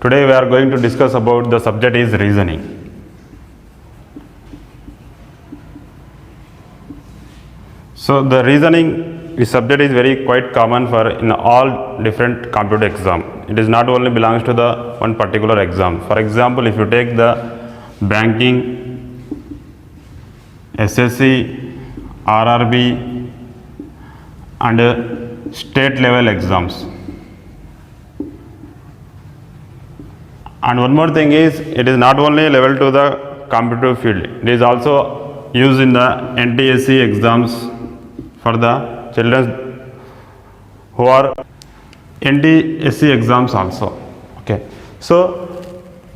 Today we are going to discuss about the subject is reasoning. So the reasoning is subject is very quite common for in all different computer exam. It is not only belongs to the one particular exam. For example, if you take the banking, SSC, RRB and state level exams. And one more thing is, it is not only level to the competitive field, it is also used in the NTSC exams for the children who are NTSC exams also. Okay. So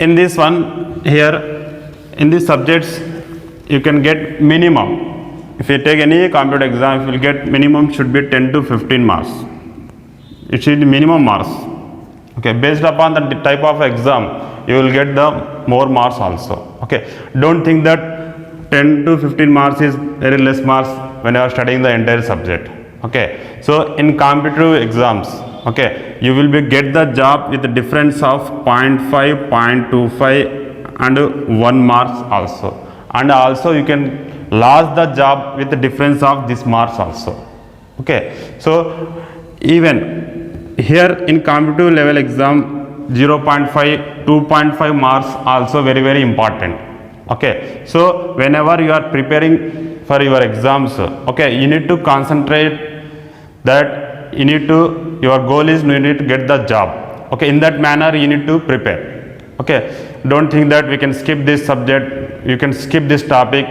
in this one here, in these subjects, you can get minimum. If you take any computer exam, you will get minimum should be 10 to 15 marks. It should be minimum marks. Okay, based upon the type of exam, you will get the more marks also. Okay, don't think that 10 to 15 marks is very less marks when you are studying the entire subject. Okay, so in competitive exams, okay, you will be get the job with the difference of 0.5, 0.25 and 1 marks also. And also you can lose the job with the difference of this marks also. Okay, so even here in competitive level exam 0.5, 2.5 marks also very important. Okay, so whenever you are preparing for your exams, okay, you need to concentrate that your goal is you need to get the job. Okay, in that manner you need to prepare. Okay, don't think that we can skip this subject, you can skip this topic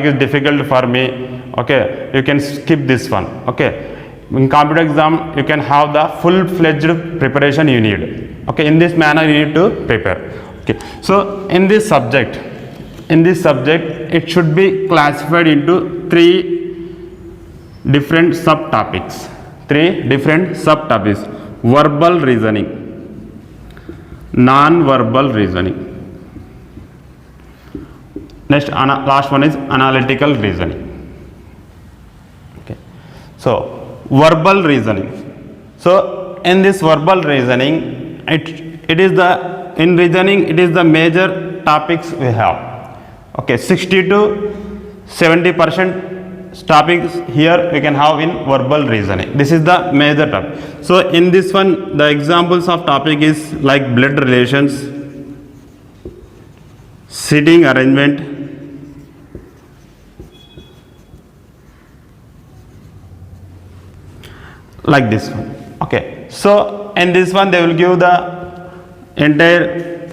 is difficult for me. Okay, you can skip this one. Okay, in computer exam you can have the full-fledged preparation you need. Okay, in this manner you need to prepare. Okay, so in this subject it should be classified into three different subtopics. Verbal reasoning, non-verbal reasoning, next last one is analytical reasoning. Okay, so verbal reasoning. So in this verbal reasoning, it is the major topics we have. Okay, 60 to 70% topics here we can have in verbal reasoning. This is the major topic. So in this one, the examples of topic is like blood relations, seating arrangement, like this one. Okay, so in this one they will give the entire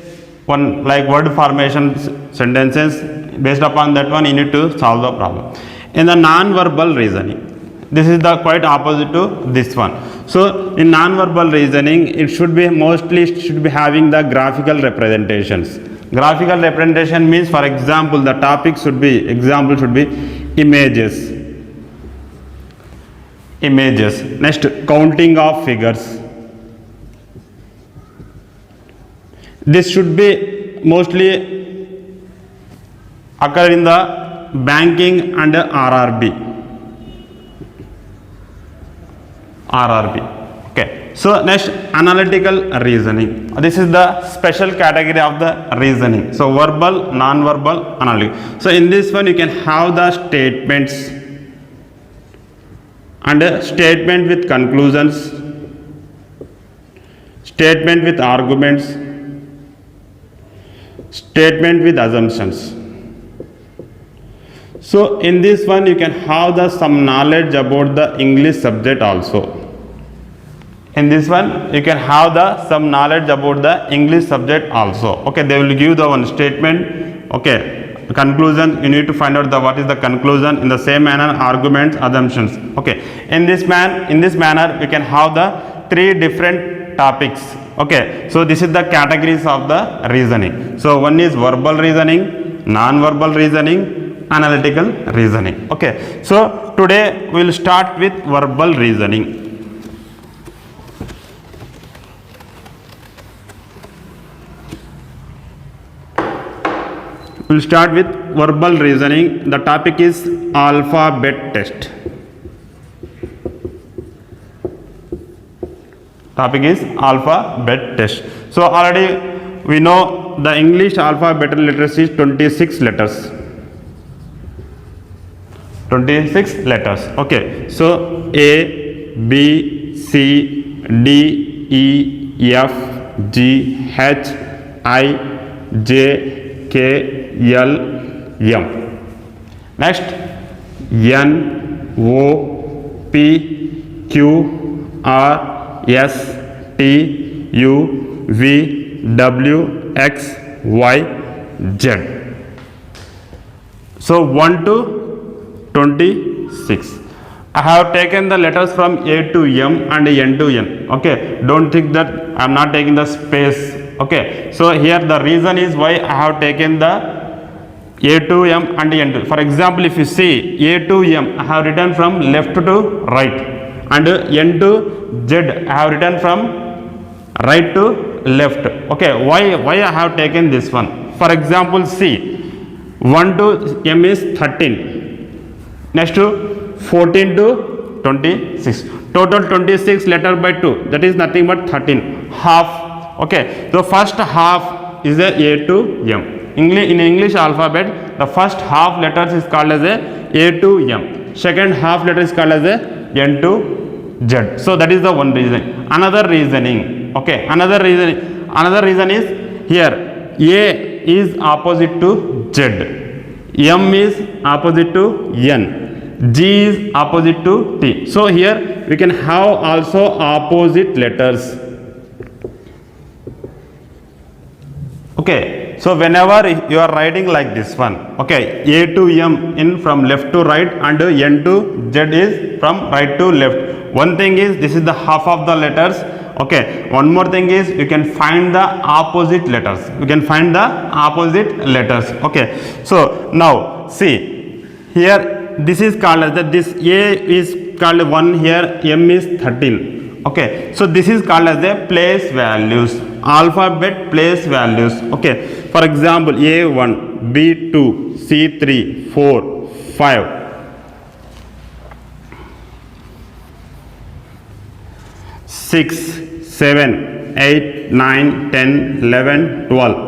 one like word formation sentences. Based upon that one you need to solve the problem. In the non-verbal reasoning, this is the quite opposite to this one. So in non-verbal reasoning, it should be having the graphical representations. Graphical representation means, for example, the topic should be images. Next, counting of figures. This should be mostly occur in the banking and RRB. Okay, so next, analytical reasoning. This is the special category of the reasoning. So verbal, non-verbal, analytical. So in this one you can have the statements and a statement with conclusions, statement with arguments, statement with assumptions. So in this one you can have some knowledge about the English subject also. In this one you can have some knowledge about the English subject also. Okay, they will give the one statement. Okay, conclusion, you need to find out what is the conclusion. In the same manner, arguments, assumptions. Okay, in this manner we can have the three different topics. Okay, so this is the categories of the reasoning. So one is verbal reasoning, non-verbal reasoning, analytical reasoning. Okay, so today we will start with verbal reasoning. We will start with verbal reasoning. The topic is alphabet test. Topic is alphabet test. So already we know the English alphabet letters is 26 letters. 26 letters. Okay, so A, B, C, D, E, F, G, H, I, J, K, L, M. Next, N, O, P, Q, R, S, T, U, V, W, X, Y, Z. So 1 to 26. I have taken the letters from A to M and N to N. Okay, don't think that I am not taking the space. Okay, so here the reason is why I have taken the A to M and N to. For example, if you see A to M, I have written from left to right, and N to Z, I have written from right to left. Okay, why I have taken this one? For example, see 1 to M is 13. Next to 14 to 26. Total 26 letter by 2. That is nothing but 13. Half. Okay. So first half is A to M. In English alphabet, the first half letters is called as A to M. Second half letter is called as N to Z. So that is the one reason. Another reasoning. Okay. Another reason is here A is opposite to Z. M is opposite to N. G is opposite to T. So here we can have also opposite letters. Okay, so whenever you are writing like this one, okay, A to M in from left to right and N to Z is from right to left. One thing is this is the half of the letters. Okay, one more thing is you can find the opposite letters. You can find the opposite letters. Okay, so now see here. This is called as this A is called 1 here, M is 13. Okay, so this is called as the place values, alphabet place values. Okay, for example, A1, B2, C3, 4, 5, 6, 7, 8, 9, 10, 11, 12.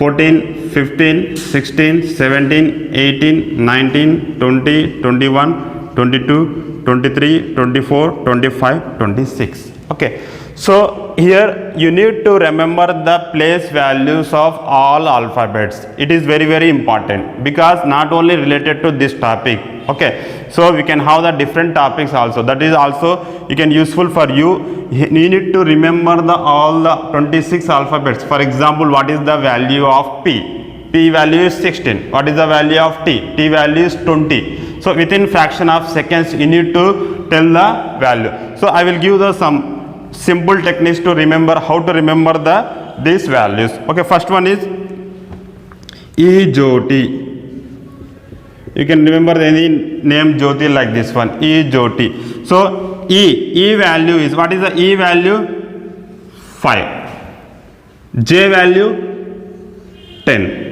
14, 15, 16, 17, 18, 19, 20, 21, 22, 23, 24, 25, 26. Okay. So here you need to remember the place values of all alphabets. It is very important because not only related to this topic. Okay. So we can have the different topics also. That is also you can useful for you. You need to remember the all the 26 alphabets. For example, what is the value of P? P value is 16. What is the value of T? T value is 20. So within fraction of seconds you need to tell the value. So I will give the some simple techniques to remember how to remember these values. Okay, first one is E Jyoti. You can remember any name Jyoti like this one, E Jyoti. So E value is, what is the E value? 5. J value 10.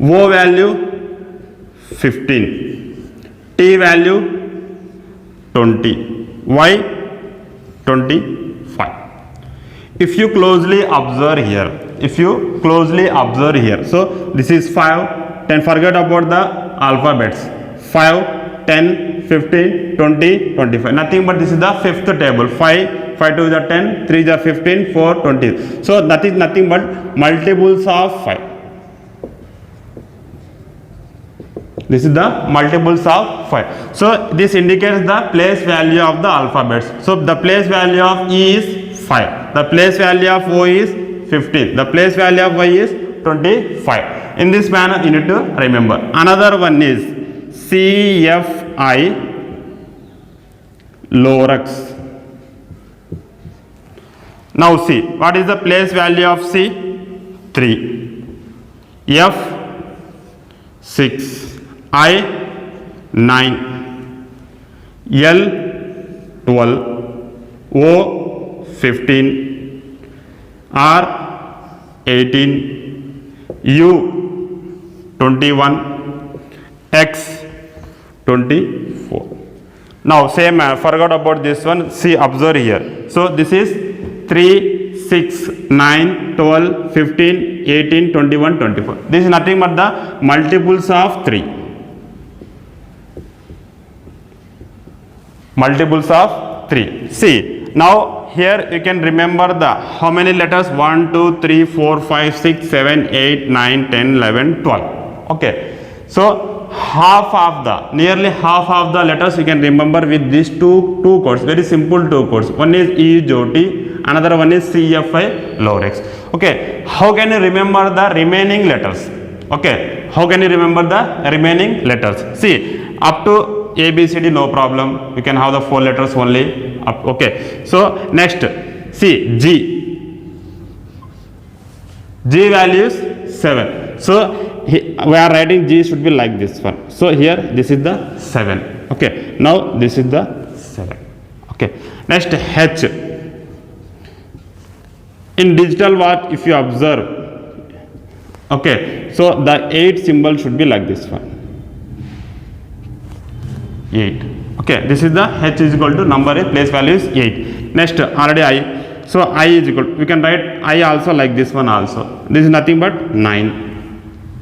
O value 15. T value 20. Y 25. If you closely observe here, so this is 5, 10, forget about the alphabets, 5, 10, 15, 20, 25, nothing but this is the fifth table, 5, 5 to the 10, 3 is 15, 4, 20. So that is nothing but multiples of 5. This is the multiples of 5. So this indicates the place value of the alphabets. So the place value of E is 5. The place value of O is 15. The place value of Y is 25. In this manner you need to remember. Another one is CFI Lorax. Now see, what is the place value of C? 3. F 6. I 9. L 12. O 15. R 18. U 21. X 24. Now same, forgot about this one. See, observe here. So this is 3, 6, 9, 12, 15, 18, 21, 24. This is nothing but the multiples of 3. Multiples of 3. See, now here you can remember the how many letters? 1, 2, 3, 4, 5, 6, 7, 8, 9, 10, 11, 12. Okay. So nearly half of the letters you can remember with these two codes. Very simple two codes. One is EJOT, another one is CFI Lorex. Okay. How can you remember the remaining letters? Okay. How can you remember the remaining letters? See, up to A, B, C, D, no problem. You can have the 4 letters only. Okay. So next, see, G. G value is 7. So we are writing G should be like this one. So here this is the 7. Okay. Now this is the 7. Okay. Next, H. In digital what if you observe? Okay. So the 8 symbol should be like this one. 8. Okay, this is the H is equal to number A, place value is 8. Next, already I. So I is equal, we can write I also like this one also. This is nothing but 9.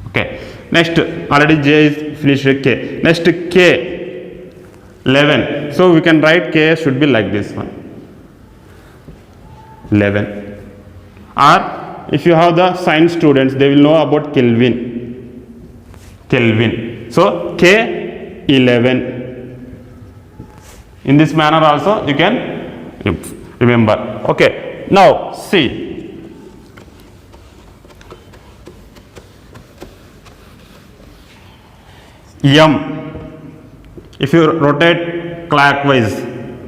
Okay. Next, already J is finished with K. Next, K, 11. So we can write K should be like this one. 11. Or if you have the science students, they will know about Kelvin. Kelvin. So K, 11. In this manner also you can remember. Okay. Now see, M. If you rotate clockwise,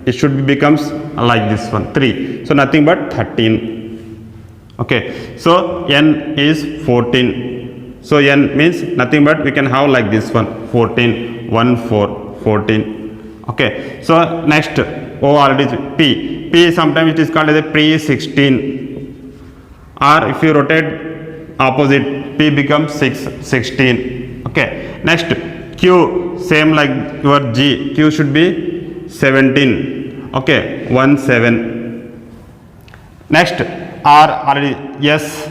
it should be becomes like this one, 3. So nothing but 13. Okay. So N is 14. So N means nothing but we can have like this one, 14, 1, 4, 14. Okay. So next, O already P. P sometimes it is called as a pre-16. Or if you rotate opposite, P becomes 6, 16. Okay. Next, Q, same like your G. Q should be 17. Okay. 1, 7. Next, R already S.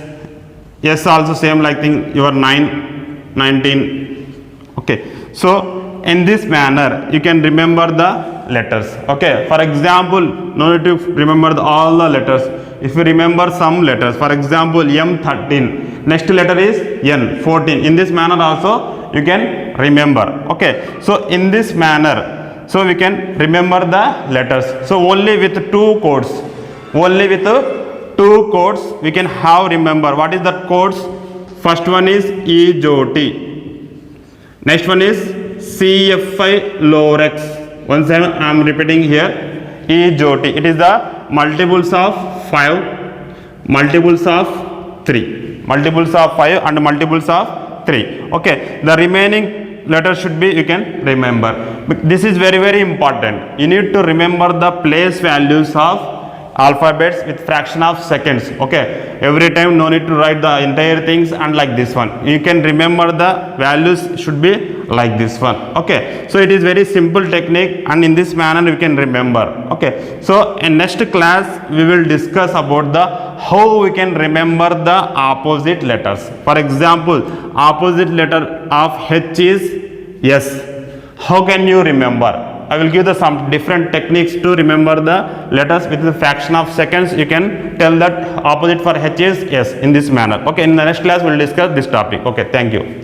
S also same like thing, your 9, 19. Okay. So in this manner you can remember the letters. Okay. For example, no need to remember all the letters. If you remember some letters, for example M13, next letter is N, 14. In this manner also you can remember. Okay. So in this manner, so we can remember the letters. So only with 2 codes, only with 2 codes we can have remember. What is that codes? First one is EJOT. Next one is CFI Lorex. Once I am repeating here, EJOT. It is the multiples of 5, multiples of 3, multiples of 5 and multiples of 3. Okay. The remaining letter should be you can remember. But this is very, very important. You need to remember the place values of alphabets with fraction of seconds. Okay. Every time no need to write the entire things and like this one. You can remember the values should be like this one. Okay. So it is very simple technique and in this manner you can remember. Okay. So in next class we will discuss about the how we can remember the opposite letters. For example, opposite letter of H is S. How can you remember? I will give the some different techniques to remember the letters with the fraction of seconds. You can tell that opposite for H is S in this manner. Okay. In the next class we will discuss this topic. Okay. Thank you.